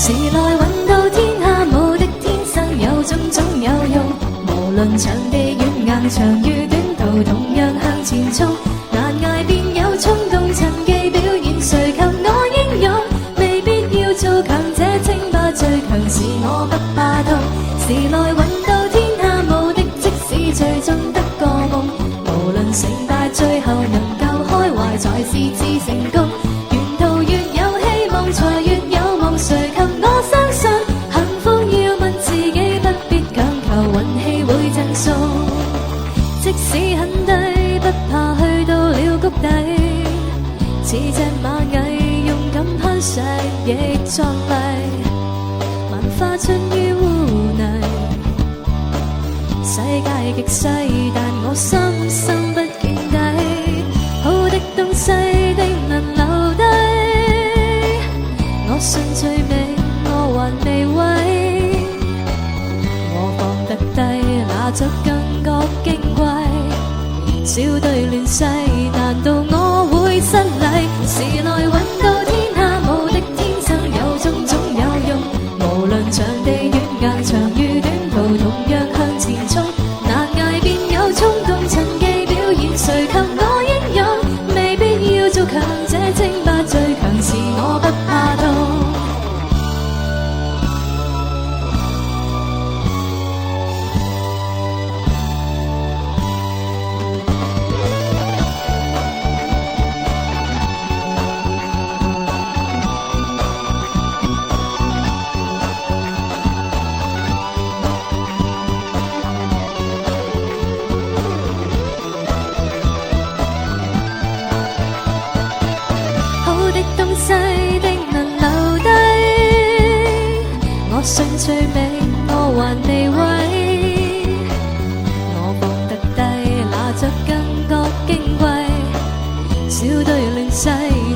時來運到天下無敵，天生有種種有用。無論場地軟硬長與短途，同樣向前衝。難捱便有衝動，趁機表演，誰及我英勇？未必要做強者稱霸，最強是我不怕痛。時來運到天下無敵，即使最終得個夢，無論成敗，最後能夠開懷才是至成功。沿途越有希望，才越有夢，誰及我相信幸福要問自己，不必強求運氣會贈送。即使很低，不怕去到了谷底，似隻螞蟻勇敢攀石亦壯麗。萬花出於污泥，世界極細，但我深深不見底。好的東西定能留低，我信最美我還未毀。我放得低，拿着更覺矜貴。小隊亂世，難道我會失禮？時來運到天下無敵，天生有種種有用。無論場地軟硬長與短途，同樣向前衝。難捱便有衝動，趁機表演，誰及我英勇？未必要做強者稱霸，最強是我不怕痛。東西定能留低，我信最美我還未毀。我放得低，拿着更覺矜貴。小隊亂世，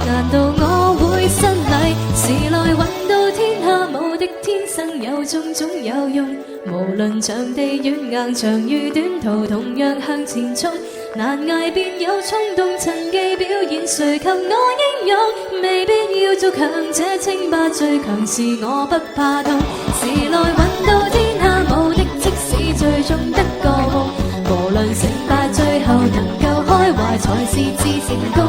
難道我會失禮？時來運到天下無敵，天生有種種有用。無論場地軟硬長與短途，同樣向前衝。難捱便有衝動，趁機表演，誰及我英勇？未必要做強者稱霸，最強是我不怕痛。時來運到天下無敵，即使最終得個夢，無論成敗，最後能夠開懷才是至成功。